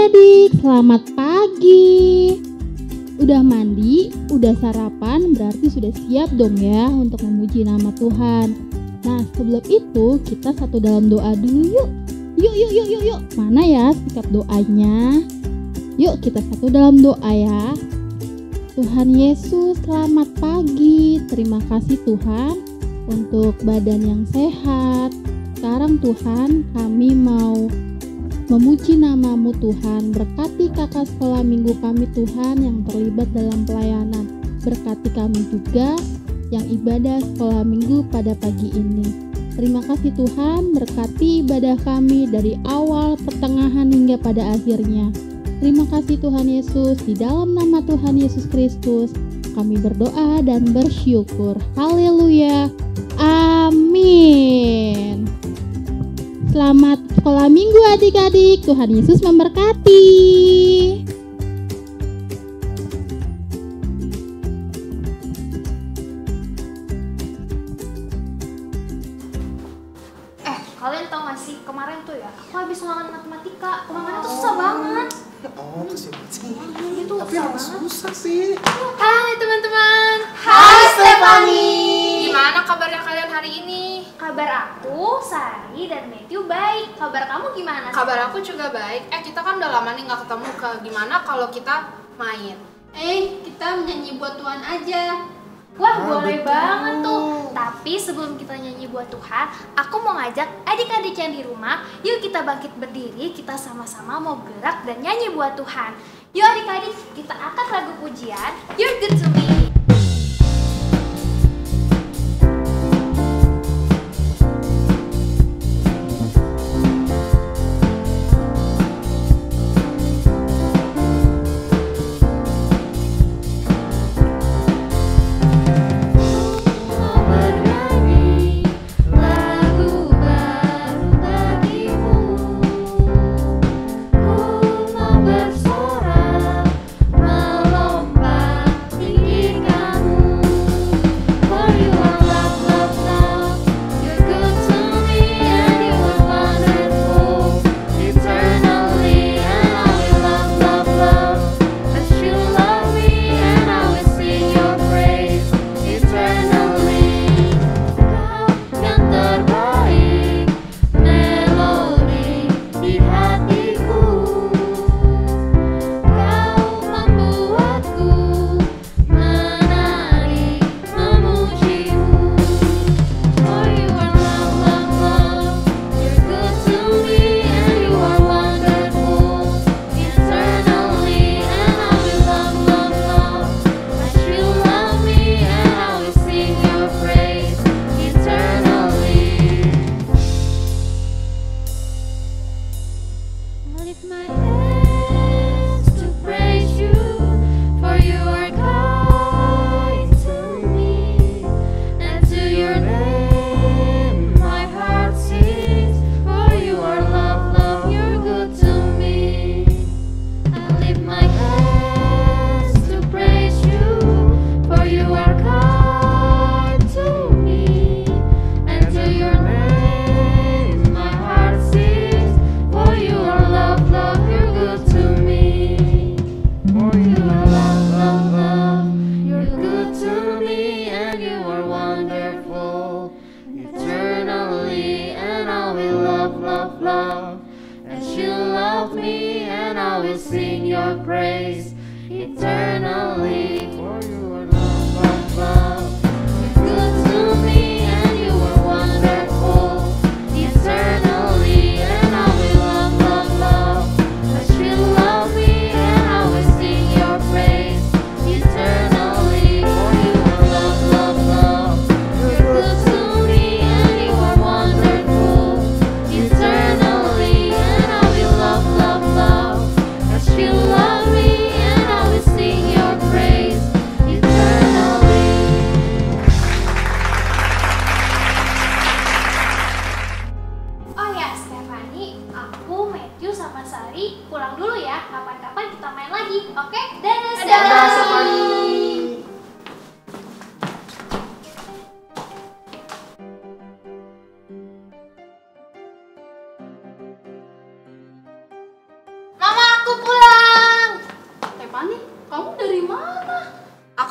adik-adik, selamat pagi. Udah mandi, udah sarapan, berarti sudah siap dong ya untuk memuji nama Tuhan. Nah, sebelum itu kita satu dalam doa dulu yuk. Yuk. Mana ya sikap doanya? Yuk kita satu dalam doa ya. Tuhan Yesus, selamat pagi. Terima kasih Tuhan untuk badan yang sehat. Sekarang Tuhan, kami mau memuji nama-Mu Tuhan. Berkati kakak sekolah minggu kami Tuhan yang terlibat dalam pelayanan. Berkati kami juga yang ibadah sekolah minggu pada pagi ini. Terima kasih Tuhan, berkati ibadah kami dari awal, pertengahan hingga pada akhirnya. Terima kasih Tuhan Yesus, di dalam nama Tuhan Yesus Kristus kami berdoa dan bersyukur. Haleluya. Amin. Selamat sekolah minggu adik-adik. Tuhan Yesus memberkati. Kalian tau gak sih, kemarin tuh ya aku habis ulangan matematika. Ulangannya tuh susah banget. Itu tapi emang susah sih. Hai teman-teman. Hai Stephanie. Gimana kabarnya kalian hari ini? Kabar aku, Sari dan Matthew baik. Kabar kamu gimana? Kabar aku juga baik. Kita kan udah lama nih gak ketemu. Gimana kalau kita main? Kita menyanyi buat Tuhan aja. Wah, boleh banget tuh. Tapi sebelum kita nyanyi buat Tuhan, aku mau ngajak adik-adik yang di rumah, yuk kita bangkit berdiri, kita sama-sama mau gerak dan nyanyi buat Tuhan. Yuk adik-adik, kita angkat lagu pujian, You're Good to Me. Bersorak melompat tinggi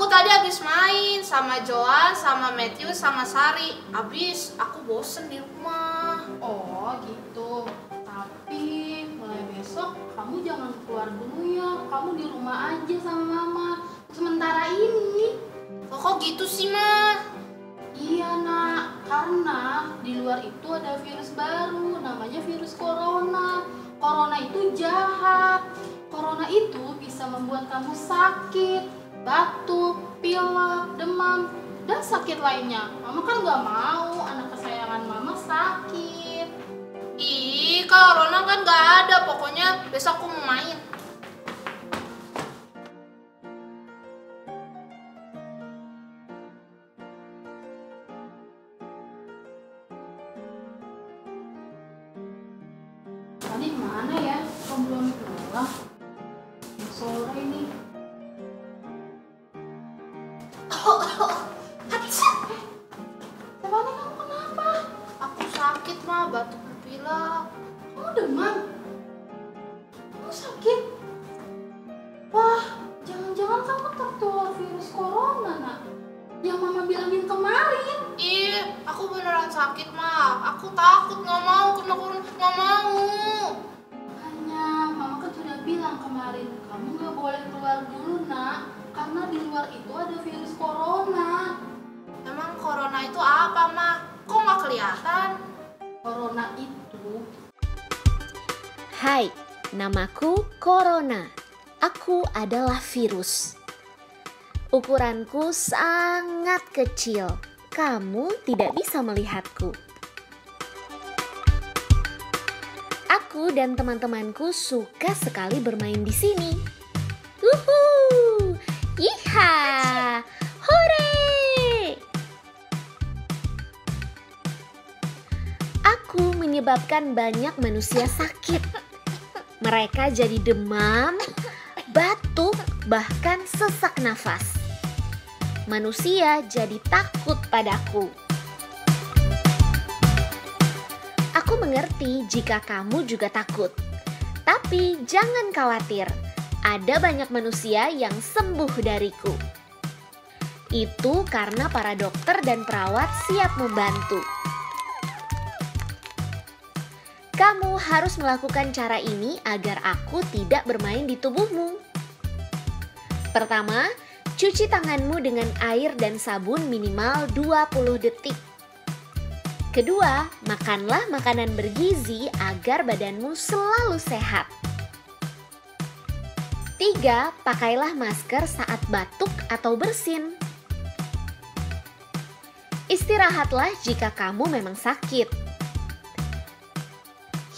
Aku tadi habis main sama Joan, sama Matthew, sama Sari. Habis aku bosen di rumah. Oh gitu. Tapi mulai besok kamu jangan keluar dulu ya. Kamu di rumah aja sama mama. Sementara ini. Kok gitu sih, Ma? Iya nak, karena di luar itu ada virus baru, namanya virus corona. Corona itu jahat. Corona itu bisa membuat kamu sakit, batuk, pilek, demam, dan sakit lainnya. Mama kan gak mau anak kesayangan mama sakit. Ih, corona kan gak ada. Pokoknya besok aku mau main. Tadi mana ya? Kok belum pulang? Sore ini. Stefani, kamu kenapa? Aku sakit, Ma. Batuk dan pilek. Kamu demam? Kamu sakit? Wah, jangan-jangan kamu tertular virus corona, nak. Yang mama bilangin kemarin. Ih, aku beneran sakit, Ma. Aku takut, gak mau kena corona. Gak mau. Hanya mama kan sudah bilang kemarin, kamu gak boleh keluar dulu, nak. Karena di luar itu ada virus corona. Emang corona itu apa, Ma? Kok gak kelihatan? Corona itu Hai, namaku Corona. Aku adalah virus. Ukuranku sangat kecil. Kamu tidak bisa melihatku. Aku dan teman-temanku suka sekali bermain di sini. Wuhuu! Yiha! Hore! Aku menyebabkan banyak manusia sakit. Mereka jadi demam, batuk, bahkan sesak nafas. Manusia jadi takut padaku. Aku mengerti jika kamu juga takut. Tapi jangan khawatir, ada banyak manusia yang sembuh dariku. Itu karena para dokter dan perawat siap membantu. Kamu harus melakukan cara ini agar aku tidak bermain di tubuhmu. Pertama, cuci tanganmu dengan air dan sabun minimal 20 detik. Kedua, makanlah makanan bergizi agar badanmu selalu sehat. Tiga, pakailah masker saat batuk atau bersin. Istirahatlah jika kamu memang sakit.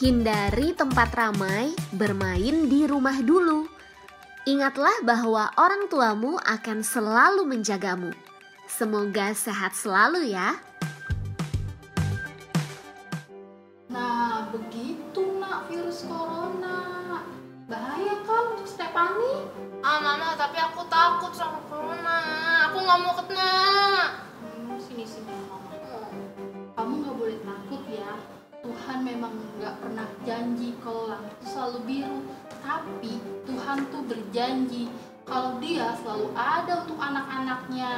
Hindari tempat ramai, bermain di rumah dulu. Ingatlah bahwa orang tuamu akan selalu menjagamu. Semoga sehat selalu ya. Nah, begitu nak virus corona. Bahaya kan untuk Stefani? Ah, Mama, tapi aku takut sama corona. Aku gak mau kena. Sini mama. Kamu gak boleh takut ya. Tuhan memang gak pernah janji kalau langit itu selalu biru. Tapi Tuhan tuh berjanji kalau Dia selalu ada untuk anak-anaknya.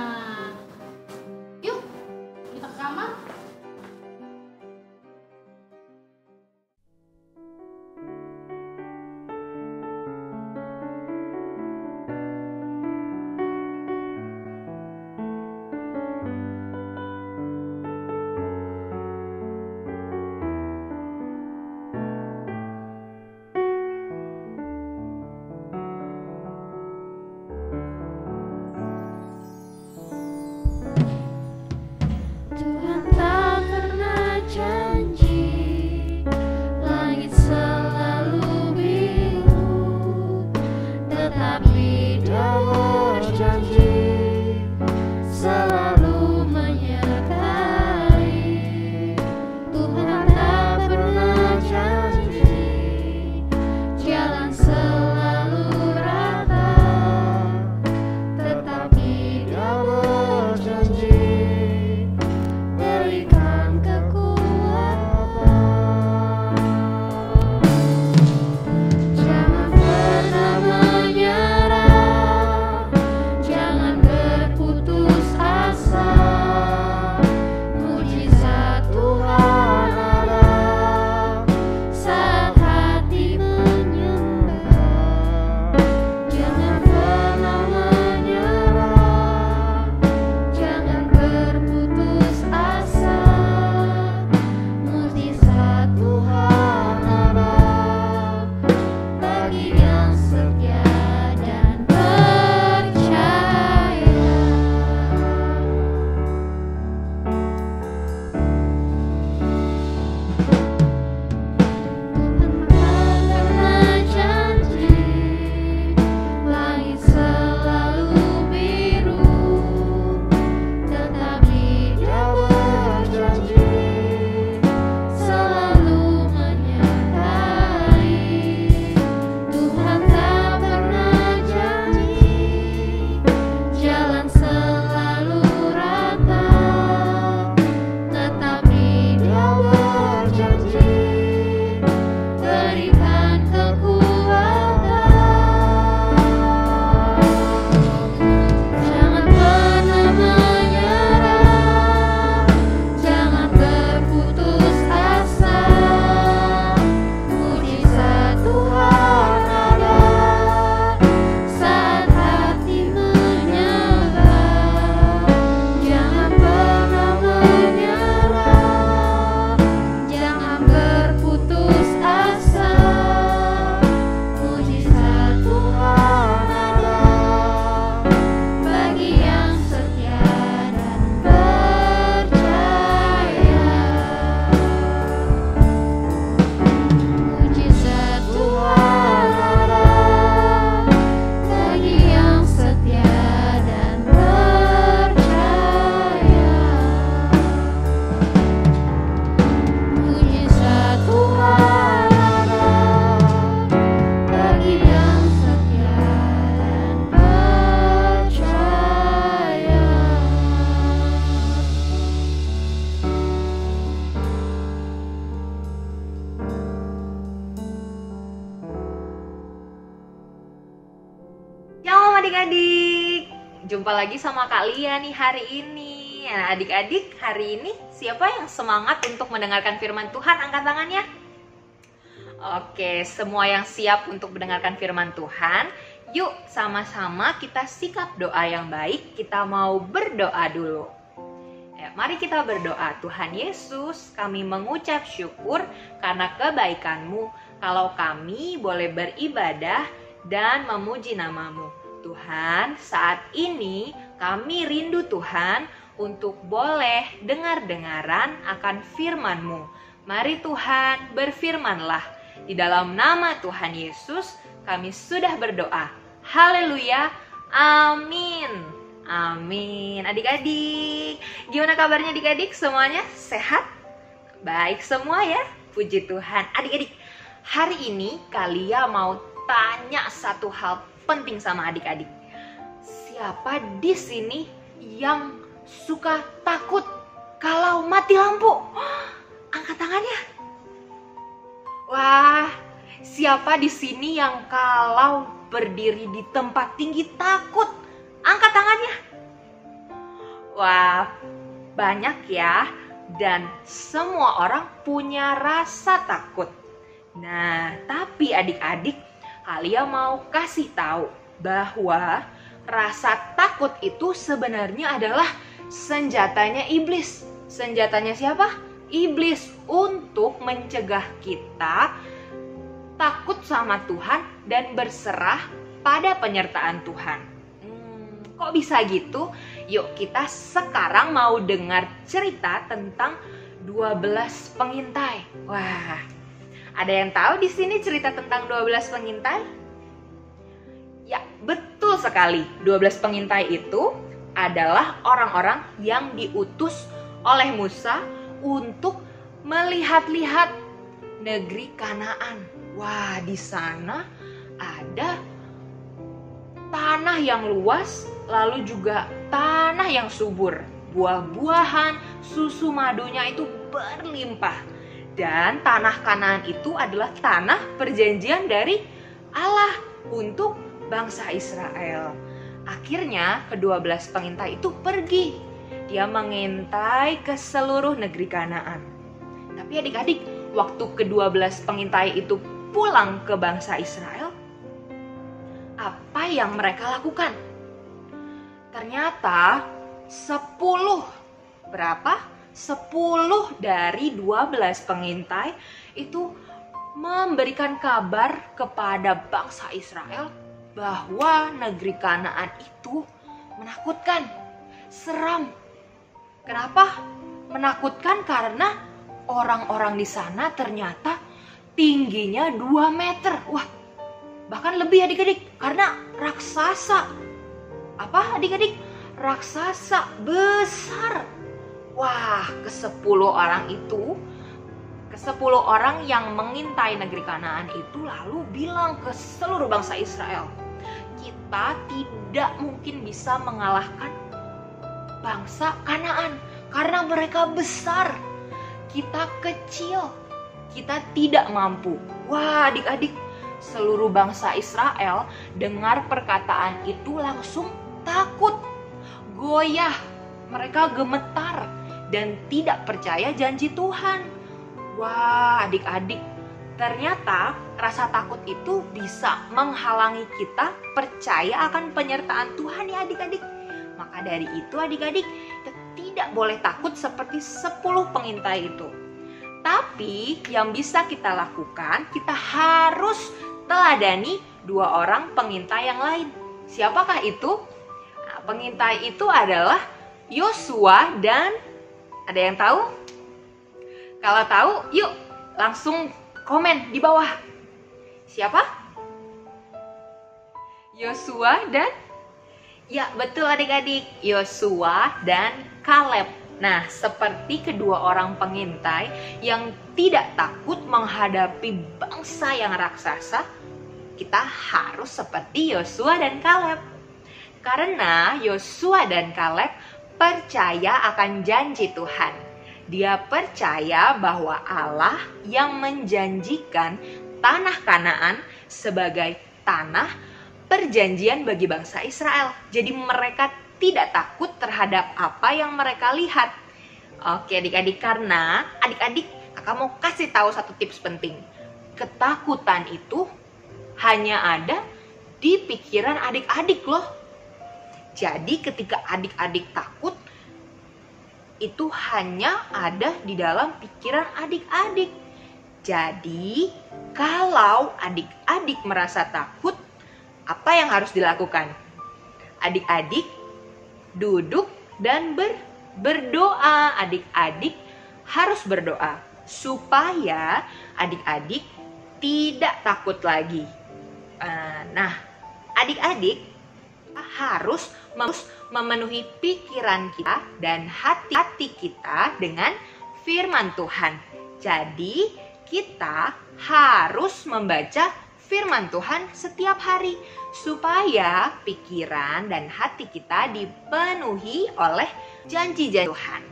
Yuk, kita ke kamar. Jangan adik-adik, jumpa lagi sama kalian nih hari ini. Nah, adik-adik, hari ini siapa yang semangat untuk mendengarkan firman Tuhan? Angkat tangannya. Oke, semua yang siap untuk mendengarkan firman Tuhan, yuk sama-sama kita sikap doa yang baik. Kita mau berdoa dulu. Mari kita berdoa. Tuhan Yesus, kami mengucap syukur karena kebaikan-Mu. Kalau kami boleh beribadah dan memuji nama-Mu. Tuhan, saat ini kami rindu Tuhan untuk boleh dengar-dengaran akan firman-Mu. Mari Tuhan, berfirmanlah. Di dalam nama Tuhan Yesus, kami sudah berdoa. Haleluya, amin. Amin. Adik-adik, gimana kabarnya adik-adik? Semuanya sehat? Baik semua ya? Puji Tuhan. Adik-adik, hari ini Kalia mau tanya satu hal penting sama adik-adik. Siapa di sini yang suka takut kalau mati lampu? Angkat tangannya. Wah, siapa di sini yang kalau berdiri di tempat tinggi takut? Angkat tangannya. Wah, banyak ya. Dan semua orang punya rasa takut. Nah, tapi adik-adik, Kalia mau kasih tahu bahwa rasa takut itu sebenarnya adalah senjatanya iblis. Senjatanya siapa? Iblis untuk mencegah kita takut sama Tuhan dan berserah pada penyertaan Tuhan. Kok bisa gitu? Yuk kita sekarang mau dengar cerita tentang 12 pengintai. Wah, ada yang tahu di sini cerita tentang 12 pengintai? Ya, betul sekali. 12 pengintai itu adalah orang-orang yang diutus oleh Musa untuk melihat-lihat negeri Kanaan. Wah, di sana ada tanah yang luas, lalu juga tanah yang subur. Buah-buahan, susu madunya itu berlimpah. Dan tanah Kanaan itu adalah tanah perjanjian dari Allah untuk bangsa Israel. Akhirnya ke-12 pengintai itu pergi. Dia mengintai ke seluruh negeri Kanaan. Tapi adik-adik, waktu ke-12 pengintai itu pulang ke bangsa Israel, apa yang mereka lakukan? Ternyata 10 dari 12 pengintai itu memberikan kabar kepada bangsa Israel bahwa negeri Kanaan itu menakutkan, seram. Kenapa? Menakutkan karena orang-orang di sana ternyata tingginya 2 meter. Wah, bahkan lebih adik-adik, karena raksasa. Apa adik-adik? Raksasa besar. Wah, ke-10 orang yang mengintai negeri Kanaan itu lalu bilang ke seluruh bangsa Israel, kita tidak mungkin bisa mengalahkan bangsa Kanaan karena mereka besar. Kita kecil, kita tidak mampu. Wah, adik-adik, seluruh bangsa Israel dengar perkataan itu langsung takut, goyah, mereka gemetar dan tidak percaya janji Tuhan. Wah, adik-adik, ternyata rasa takut itu bisa menghalangi kita percaya akan penyertaan Tuhan ya adik-adik. Maka dari itu adik-adik, kita tidak boleh takut seperti 10 pengintai itu. Tapi yang bisa kita lakukan, kita harus teladani 2 orang pengintai yang lain. Siapakah itu? Nah, pengintai itu adalah Yosua dan ada yang tahu? Kalau tahu, yuk langsung komen di bawah. Siapa? Yosua dan? Ya, betul adik-adik. Yosua dan Kaleb. Nah, seperti kedua orang pengintai yang tidak takut menghadapi bangsa yang raksasa, kita harus seperti Yosua dan Kaleb. Karena Yosua dan Kaleb percaya akan janji Tuhan. Dia percaya bahwa Allah yang menjanjikan tanah Kanaan sebagai tanah perjanjian bagi bangsa Israel. Jadi mereka tidak takut terhadap apa yang mereka lihat. Oke adik-adik, karena adik-adik kakak mau kasih tahu satu tips penting. Ketakutan itu hanya ada di pikiran adik-adik loh. Jadi ketika adik-adik takut, itu hanya ada di dalam pikiran adik-adik. Jadi kalau adik-adik merasa takut, apa yang harus dilakukan? Adik-adik duduk dan berdoa. Adik-adik harus berdoa supaya adik-adik tidak takut lagi. Nah, adik-adik harus memenuhi pikiran kita dan hati kita dengan firman Tuhan. Jadi, kita harus membaca firman Tuhan setiap hari supaya pikiran dan hati kita dipenuhi oleh janji-janji Tuhan.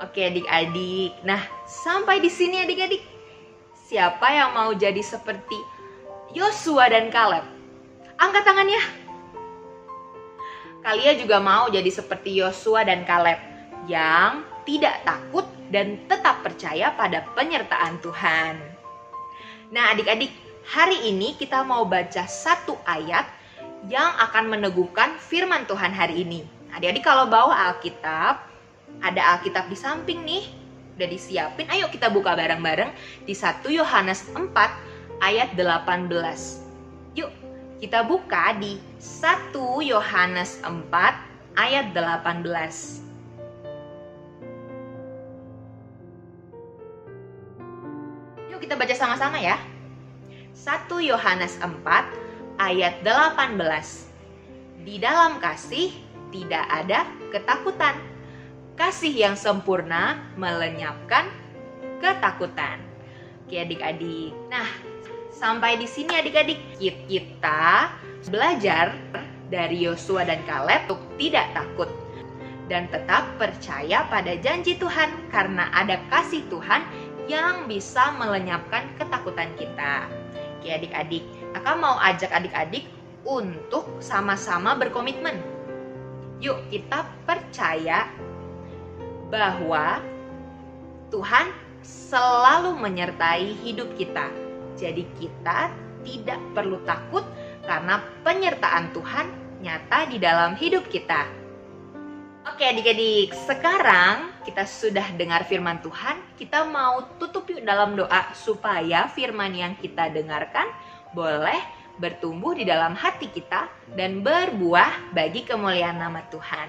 Oke adik-adik. Nah, sampai di sini adik-adik. Siapa yang mau jadi seperti Yosua dan Kaleb? Angkat tangannya. Kalian juga mau jadi seperti Yosua dan Kaleb yang tidak takut dan tetap percaya pada penyertaan Tuhan. Nah adik-adik, hari ini kita mau baca satu ayat yang akan meneguhkan firman Tuhan hari ini. Adik-adik kalau bawa Alkitab, ada Alkitab di samping nih, udah disiapin. Ayo kita buka bareng-bareng di 1 Yohanes 4 ayat 18. Yuk kita buka di 1 Yohanes 4 ayat 18. Yuk kita baca sama-sama ya. 1 Yohanes 4 ayat 18. Di dalam kasih tidak ada ketakutan. Kasih yang sempurna melenyapkan ketakutan. Oke adik-adik. Nah, sampai di sini adik-adik kita belajar dari Yosua dan Kaleb untuk tidak takut dan tetap percaya pada janji Tuhan karena ada kasih Tuhan yang bisa melenyapkan ketakutan kita. Oke adik-adik, kakak mau ajak adik-adik untuk sama-sama berkomitmen. Yuk kita percaya bahwa Tuhan selalu menyertai hidup kita. Jadi kita tidak perlu takut karena penyertaan Tuhan nyata di dalam hidup kita. Oke adik-adik, sekarang kita sudah dengar firman Tuhan. Kita mau tutup yuk dalam doa supaya firman yang kita dengarkan boleh bertumbuh di dalam hati kita dan berbuah bagi kemuliaan nama Tuhan.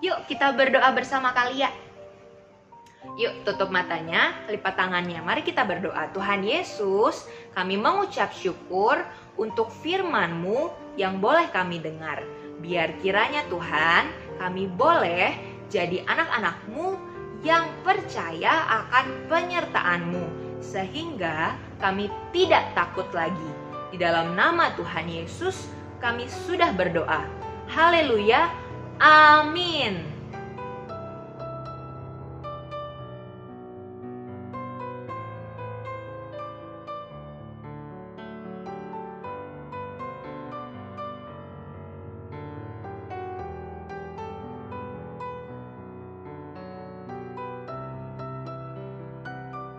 Yuk kita berdoa bersama kalian. Yuk tutup matanya, lipat tangannya. Mari kita berdoa. Tuhan Yesus, kami mengucap syukur untuk firman-Mu yang boleh kami dengar. Biar kiranya Tuhan, kami boleh jadi anak-anak-Mu yang percaya akan penyertaan-Mu. Sehingga kami tidak takut lagi. Di dalam nama Tuhan Yesus, kami sudah berdoa. Haleluya, amin.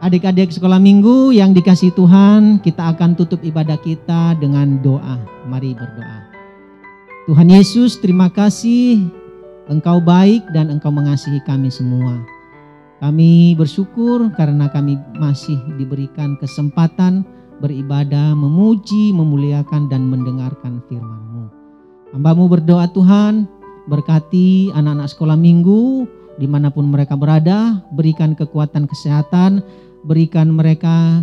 Adik-adik sekolah minggu yang dikasihi Tuhan, kita akan tutup ibadah kita dengan doa. Mari berdoa. Tuhan Yesus, terima kasih Engkau baik dan Engkau mengasihi kami semua. Kami bersyukur karena kami masih diberikan kesempatan beribadah, memuji, memuliakan dan mendengarkan firman-Mu. Hamba-Mu berdoa Tuhan, berkati anak-anak sekolah minggu dimanapun mereka berada, berikan kekuatan kesehatan, berikan mereka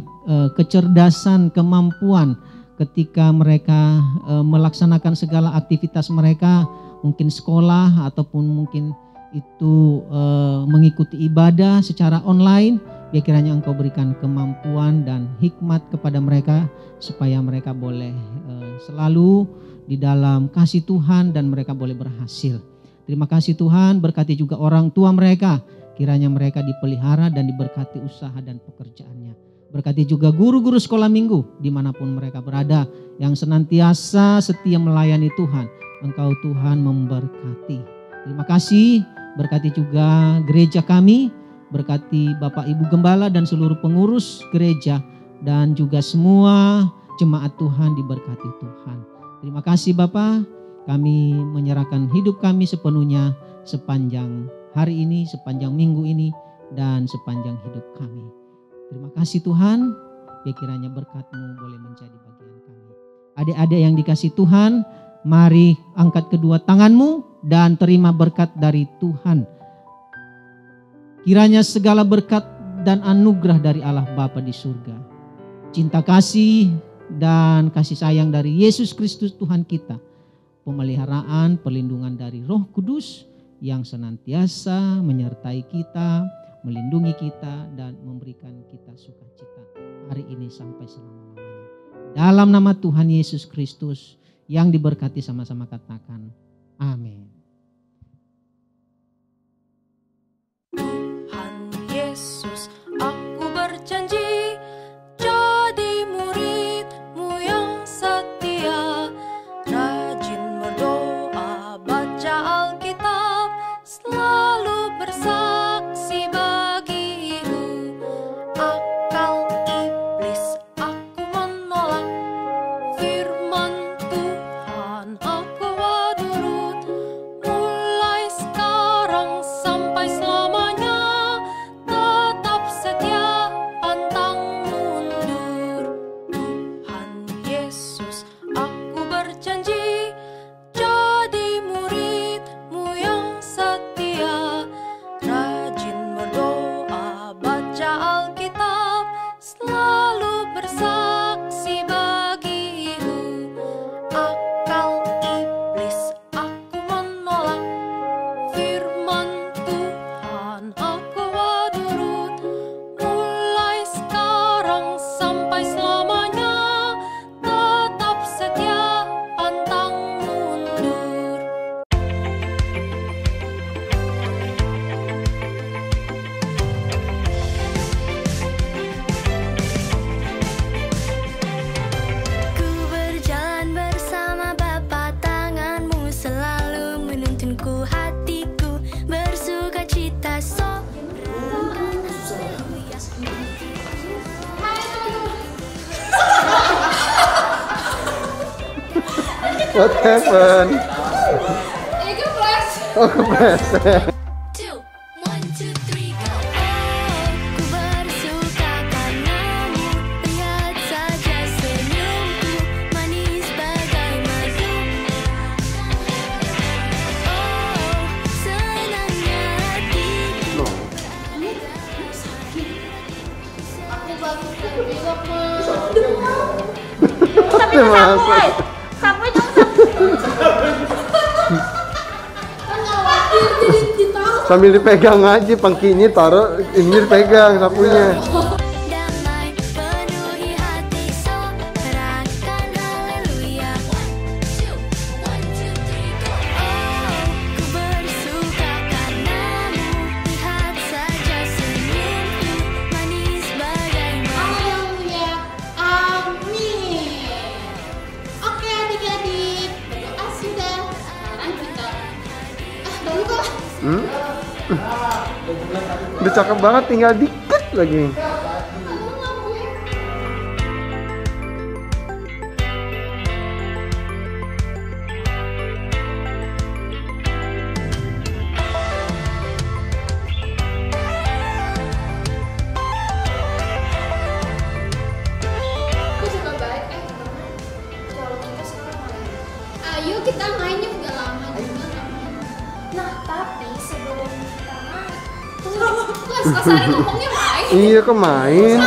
kecerdasan, kemampuan ketika mereka melaksanakan segala aktivitas mereka, mungkin sekolah ataupun mungkin itu mengikuti ibadah secara online. Biar kiranya Engkau berikan kemampuan dan hikmat kepada mereka supaya mereka boleh selalu di dalam kasih Tuhan dan mereka boleh berhasil. Terima kasih Tuhan, berkati juga orang tua mereka. Kiranya mereka dipelihara dan diberkati usaha dan pekerjaannya. Berkati juga guru-guru sekolah minggu dimanapun mereka berada yang senantiasa setia melayani Tuhan. Engkau Tuhan memberkati. Terima kasih, berkati juga gereja kami, berkati Bapak Ibu Gembala dan seluruh pengurus gereja dan juga semua jemaat Tuhan diberkati Tuhan. Terima kasih Bapak, kami menyerahkan hidup kami sepenuhnya sepanjang hari ini, sepanjang minggu ini, dan sepanjang hidup kami. Terima kasih Tuhan, ya kiranya berkat-Mu boleh menjadi bagian kami. Adik-adik yang dikasih Tuhan, mari angkat kedua tanganmu dan terima berkat dari Tuhan. Kiranya segala berkat dan anugerah dari Allah Bapa di surga, cinta kasih dan kasih sayang dari Yesus Kristus Tuhan kita, pemeliharaan, perlindungan dari Roh Kudus yang senantiasa menyertai kita, melindungi kita dan memberikan kita sukacita hari ini sampai selama-lamanya. Dalam nama Tuhan Yesus Kristus yang diberkati, sama-sama katakan amin. Tuhan Yesus, aku berjanji jadi murid-Mu yang setia, rajin berdoa, baca Alkitab, selalu bersaksi bagi-Mu. Akal iblis aku menolak, firman Tuhan aku turut, mulai sekarang sampai selamanya, tetap setia pantang mundur. Tuhan Yesus, aku berjanji jadi murid-Mu yang setia, rajin berdoa, baca Alkitab, selalu bersaksi bagi-Mu. Akal iblis aku menolak, firman Tuhan aku turut, mulai sekarang sampai selamanya, tetap setia pantang mundur. Ku berjalan bersama Bapa, tangan-Mu selalu menuntunku, hatiku bersuka cita. What happened? Oh, kepleset. Ku bersuka karena-Mu, lihat saja senyumku, manis bagai madu. Oh, senangnya hatiku. Aku baru bilang Sampai dong. Sambil dipegang aja pangkinya, taruh ini dipegang sapunya. Damai penuhi hati, sorakan haleluya. Ku bersuka karena-Mu, lihat saja senyumku, manis bagai madu. haleluya, amin. Oke adik-adik, berdoa sudah. Sekarang kita berubah. Udah cakep banget, tinggal dikit lagi. Aku juga baik, kalau kita sekarang main. Ayo kita mainnya udah lama juga nggak main. Nah, tapi sebelum kita main, Mas Sari ngomongnya main. Iya, kok main?